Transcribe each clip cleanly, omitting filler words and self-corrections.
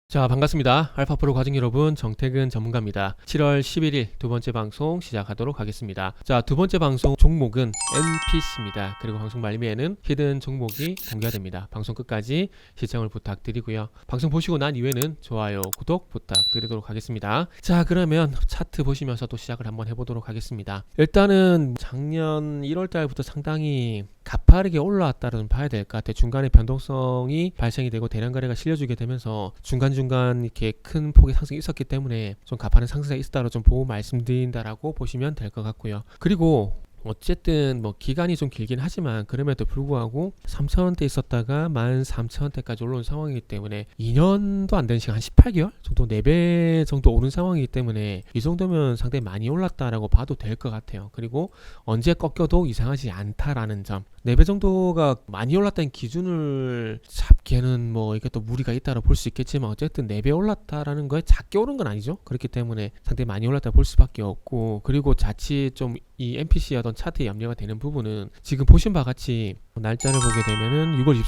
자, 반갑습니다. 알파프로 과정 여러분, 정태근 전문가입니다. 7월 11일 두 번째 방송 시작하도록 하겠습니다. 자, 두 번째 방송 종목은 NPC입니다. 그리고 방송 말미에는 히든 종목이 공개가 됩니다. 방송 끝까지 시청을 부탁드리고요. 방송 보시고 난 이후에는 좋아요, 구독 부탁드리도록 하겠습니다. 자, 그러면 차트 보시면서 또 시작을 한번 해보도록 하겠습니다. 일단은 작년 1월달부터 상당히 가파르게 올라왔다는 봐야 될 것 같아요. 중간에 변동성이 발생이 되고 대량 거래가 실려주게 되면서 중간중간 이렇게 큰 폭의 상승이 있었기 때문에 좀 가파른 상승이 있었다고 좀 보고 말씀드린다라고 보시면 될 것 같고요. 그리고 어쨌든 뭐 기간이 좀 길긴 하지만 그럼에도 불구하고 3,000원대 있었다가 13,000원대까지 올라온 상황이기 때문에 2년도 안 되는 시간 한 18개월 정도 4배 정도 오른 상황이기 때문에 이 정도면 상당히 많이 올랐다라고 봐도 될 것 같아요. 그리고 언제 꺾여도 이상하지 않다라는 점, 4배 정도가 많이 올랐다는 기준을 잡기에는 뭐 이게 또 무리가 있다고 볼 수 있겠지만 어쨌든 4배 올랐다라는 거에 작게 오른 건 아니죠. 그렇기 때문에 상당히 많이 올랐다 볼 수밖에 없고, 그리고 자칫 좀 이 MPC의 어떤 차트에 염려가 되는 부분은 지금 보신 바와 같이 날짜를 보게 되면은 6월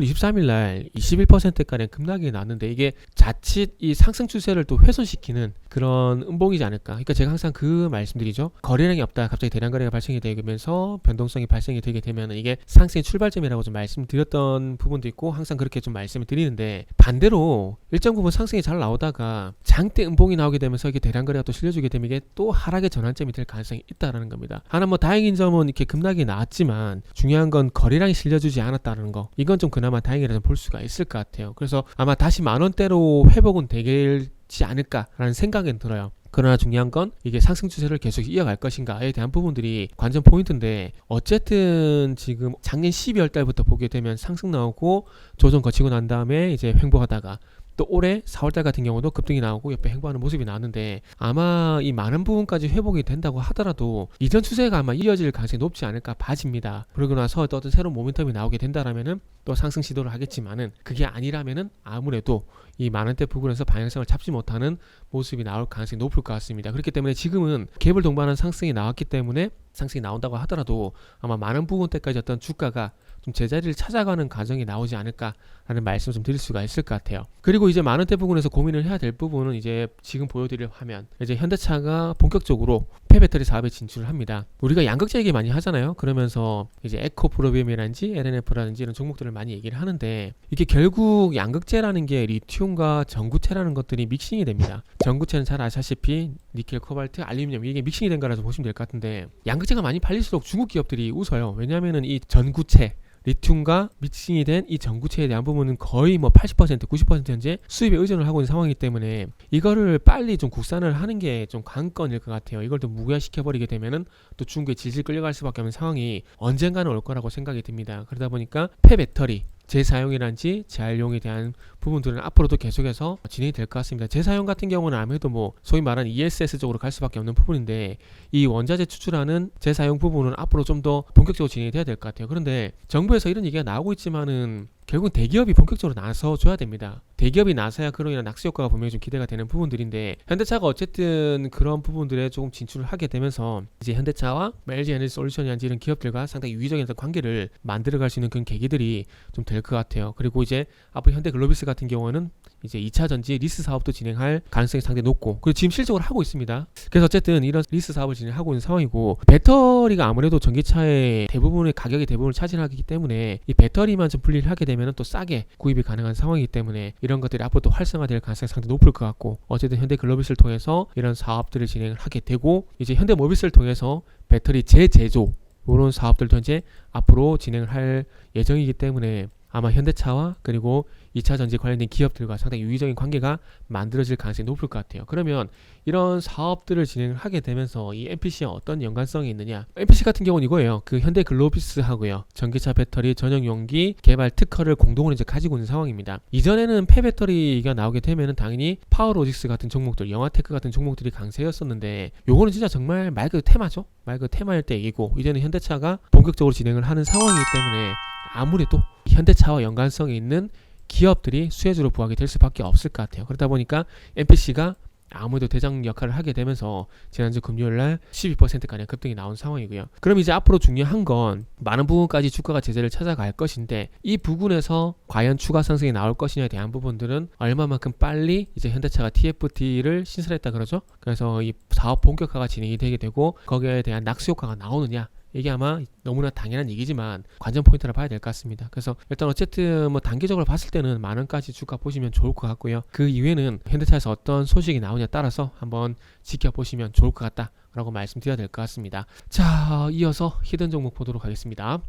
23일 날 21%가량 급락이 났는데 이게 자칫 이 상승 추세를 또 훼손시키는 그런 음봉이지 않을까. 그러니까 제가 항상 그 말씀드리죠. 거래량이 없다 갑자기 대량 거래가 발생이 되면서 변동성이 발생이 되게 되면 이게 상승의 출발점이라고 좀 말씀드렸던 부분도 있고 항상 그렇게 좀 말씀을 드리는데, 반대로 일정 부분 상승이 잘 나오다가 장대 음봉이 나오게 되면서 이게 대량 거래가 또 실려주게 되면 이게 또 하락의 전환점이 될 가능성이 있다라는 겁니다. 하나 뭐 다행인 점은 이렇게 급락이 나왔지만 중요한 건 거래량이 실려주지 않았다는 거, 이건 좀 그나마 다행이라고 볼 수가 있을 것 같아요. 그래서 아마 다시 만원대로 회복은 되겠지 않을까라는 생각은 들어요. 그러나 중요한 건 이게 상승 추세를 계속 이어갈 것인가에 대한 부분들이 관전 포인트인데, 어쨌든 지금 작년 12월 달부터 보게 되면 상승 나오고 조정 거치고 난 다음에 이제 횡보하다가 또 올해 4월달 같은 경우도 급등이 나오고 옆에 횡보하는 모습이 나왔는데, 아마 이 많은 부분까지 회복이 된다고 하더라도 이전 추세가 아마 이어질 가능성이 높지 않을까 봐집니다. 그러고 나서 또 어떤 새로운 모멘텀이 나오게 된다라면은 또 상승 시도를 하겠지만은, 그게 아니라면은 아무래도 이 만원대 부근에서 방향성을 잡지 못하는 모습이 나올 가능성이 높을 것 같습니다. 그렇기 때문에 지금은 갭을 동반한 상승이 나왔기 때문에 상승이 나온다고 하더라도 아마 많은 부분대까지 어떤 주가가 좀 제자리를 찾아가는 과정이 나오지 않을까라는 말씀을 좀 드릴 수가 있을 것 같아요. 그리고 이제 만원대 부분에서 고민을 해야 될 부분은 이제 지금 보여드릴 화면, 이제 현대차가 본격적으로 폐배터리 사업에 진출을 합니다. 우리가 양극재 얘기 많이 하잖아요. 그러면서 이제 에코프로비움이라든지 LNF라든지 이런 종목들을 많이 얘기를 하는데, 이게 결국 양극재라는 게 리튬과 전구체라는 것들이 믹싱이 됩니다. 전구체는 잘 아시다시피 니켈, 코발트, 알루미늄, 이게 믹싱이 된 거라서 보시면 될 것 같은데, 양극재가 많이 팔릴수록 중국 기업들이 웃어요. 왜냐하면은 이 전구체, 리튬과 믹싱이 된 이 전구체에 대한 부분은 거의 뭐 80%, 90% 현재 수입에 의존을 하고 있는 상황이기 때문에 이거를 빨리 좀 국산을 하는 게 좀 관건일 것 같아요. 이걸 또 무효화시켜버리게 되면은 또 중국에 질질 끌려갈 수밖에 없는 상황이 언젠가는 올 거라고 생각이 듭니다. 그러다 보니까 폐배터리 재사용이란지 재활용에 대한 부분들은 앞으로도 계속해서 진행이 될 것 같습니다. 재사용 같은 경우는 아무래도 뭐 소위 말하는 ESS 쪽으로 갈 수밖에 없는 부분인데, 이 원자재 추출하는 재사용 부분은 앞으로 좀 더 본격적으로 진행이 돼야 될 것 같아요. 그런데 정부에서 이런 얘기가 나오고 있지만은 결국은 대기업이 본격적으로 나서줘야 됩니다. 대기업이 나서야 그로 인한 낙수 효과가 분명히 좀 기대가 되는 부분들인데, 현대차가 어쨌든 그런 부분들에 조금 진출을 하게 되면서 이제 현대차와 LG 에너지 솔루션이라든지 이런 기업들과 상당히 유의적인 관계를 만들어갈 수 있는 그런 계기들이 좀 될 것 같아요. 그리고 이제 앞으로 현대글로비스 같은 경우는 이제 2차 전지 리스 사업도 진행할 가능성이 상당히 높고, 그리고 지금 실적으로 하고 있습니다. 그래서 어쨌든 이런 리스 사업을 진행하고 있는 상황이고, 배터리가 아무래도 전기차의 대부분의 가격의 대부분을 차지하기 때문에 이 배터리만 좀 분리를 하게 되면 또 싸게 구입이 가능한 상황이기 때문에 이런 것들이 앞으로 또 활성화될 가능성이 상당히 높을 것 같고, 어쨌든 현대글로비스를 통해서 이런 사업들을 진행을 하게 되고, 이제 현대모비스를 통해서 배터리 재제조 이런 사업들도 이제 앞으로 진행을 할 예정이기 때문에 아마 현대차와 그리고 2차 전지 관련된 기업들과 상당히 유의적인 관계가 만들어질 가능성이 높을 것 같아요. 그러면 이런 사업들을 진행을 하게 되면서 이 NPC와 어떤 연관성이 있느냐? NPC 같은 경우는 이거예요. 그 현대 글로비스하고요, 전기차 배터리 전용 용기 개발 특허를 공동으로 이제 가지고 있는 상황입니다. 이전에는 폐배터리가 나오게 되면은 당연히 파워로직스 같은 종목들, 영화테크 같은 종목들이 강세였었는데, 요거는 진짜 정말 말 그대로 테마죠. 말 그대로 테마일 때 얘기고, 이제는 현대차가 본격적으로 진행을 하는 상황이기 때문에 아무래도 현대차와 연관성이 있는 기업들이 수혜주로 부각이 될 수밖에 없을 것 같아요. 그러다 보니까 NPC가 아무래도 대장 역할을 하게 되면서 지난주 금요일날 12%가량 급등이 나온 상황이고요. 그럼 이제 앞으로 중요한 건 많은 부분까지 주가가 제재를 찾아갈 것인데, 이 부분에서 과연 추가 상승이 나올 것이냐에 대한 부분들은 얼마만큼 빨리 이제 현대차가 TFT를 신설했다 그러죠. 그래서 이 사업 본격화가 진행이 되게 되고 거기에 대한 낙수 효과가 나오느냐, 이게 아마 너무나 당연한 얘기지만 관전 포인트라 봐야 될 것 같습니다. 그래서 일단 어쨌든 뭐 단기적으로 봤을 때는 만원까지 주가 보시면 좋을 것 같고요. 그 이후에는 현대차에서 어떤 소식이 나오냐에 따라서 한번 지켜보시면 좋을 것 같다라고 말씀드려야 될 것 같습니다. 자, 이어서 히든 종목 보도록 하겠습니다.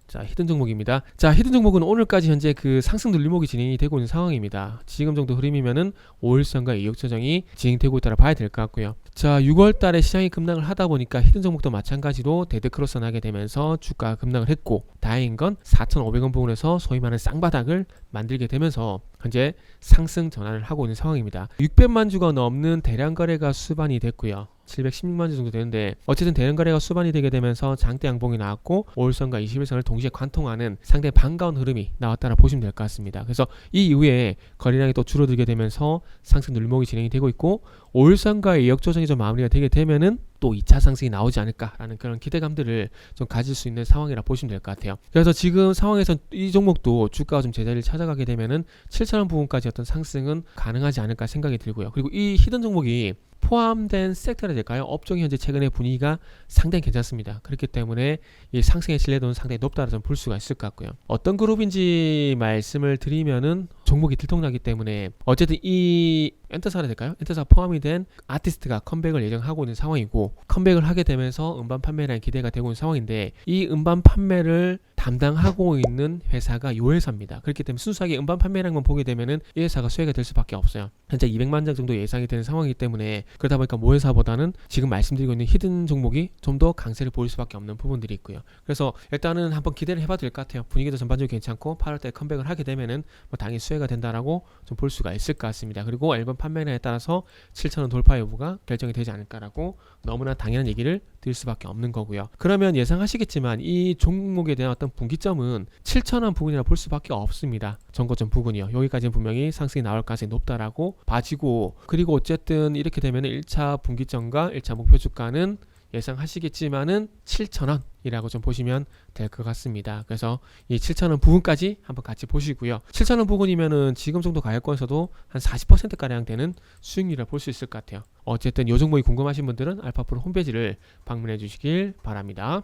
자, 히든 종목입니다. 자, 히든 종목은 오늘까지 현재 그 상승 눌림목이 진행이 되고 있는 상황입니다. 지금 정도 흐름이면은 5일선과 이격 조정이 진행되고 있다라 봐야 될 것 같고요. 자, 6월 달에 시장이 급락을 하다 보니까 히든 종목도 마찬가지로 데드크로스 나게 되면서 주가가 급락을 했고, 다행인 건 4,500원 부분에서 소위 말하는 쌍바닥을 만들게 되면서 현재 상승 전환을 하고 있는 상황입니다. 600만 주가 넘는 대량 거래가 수반이 됐고요. 716만 주 정도 되는데, 어쨌든 대량 거래가 수반이 되게 되면서 장대 양봉이 나왔고 5일선과 21선을 동시에 관통하는 상당히 반가운 흐름이 나왔다라 보시면 될 것 같습니다. 그래서 이 이후에 거래량이 또 줄어들게 되면서 상승 눌림목이 진행이 되고 있고, 5일선과의 이역 조정이 좀 마무리가 되게 되면은 또 2차 상승이 나오지 않을까라는 그런 기대감들을 좀 가질 수 있는 상황이라 보시면 될 것 같아요. 그래서 지금 상황에서 이 종목도 주가가 좀 제자리를 찾아가게 되면은 7,000원 부분까지 어떤 상승은 가능하지 않을까 생각이 들고요. 그리고 이 히든 종목이 포함된 섹터라 될까요? 업종이 현재 최근에 분위기가 상당히 괜찮습니다. 그렇기 때문에 이 상승의 신뢰도는 상당히 높다고 좀 볼 수가 있을 것 같고요. 어떤 그룹인지 말씀을 드리면은 종목이 들통나기 때문에 어쨌든 이 엔터사라 될까요? 엔터사 포함이 된 아티스트가 컴백을 예정하고 있는 상황이고, 컴백을 하게 되면서 음반 판매량이 기대가 되고 있는 상황인데, 이 음반 판매를 담당하고 있는 회사가 요 회사입니다. 그렇기 때문에 순수하게 음반 판매량만 보게 되면은 이 회사가 수혜가 될 수밖에 없어요. 현재 200만 장 정도 예상이 되는 상황이기 때문에, 그러다 보니까 모 회사보다는 지금 말씀드리고 있는 히든 종목이 좀 더 강세를 보일 수밖에 없는 부분들이 있고요. 그래서 일단은 한번 기대를 해봐도 될 것 같아요. 분위기도 전반적으로 괜찮고 8월달에 컴백을 하게 되면은 뭐 당연히 수혜가 된다라고 좀 볼 수가 있을 것 같습니다. 그리고 앨범 판매량에 따라서 7,000원 돌파 여부가 결정이 되지 않을까라고 너무나 당연한 얘기를 드릴 수밖에 없는 거고요. 그러면 예상하시겠지만 이 종목에 대한 어떤 분기점은 7,000원 부분이라 볼 수밖에 없습니다. 전고점 부분이요. 여기까지는 분명히 상승이 나올 가능성이 높다라고 봐지고, 그리고 어쨌든 이렇게 되면 1차 분기점과 1차 목표 주가는 예상하시겠지만은 7,000원이라고 좀 보시면 될 것 같습니다. 그래서 이 7,000원 부분까지 한번 같이 보시고요. 7,000원 부분이면은 지금 정도 가격권에서도 한 40%가량 되는 수익률을 볼 수 있을 것 같아요. 어쨌든 이 종목이 궁금하신 분들은 알파프로 홈페이지를 방문해 주시길 바랍니다.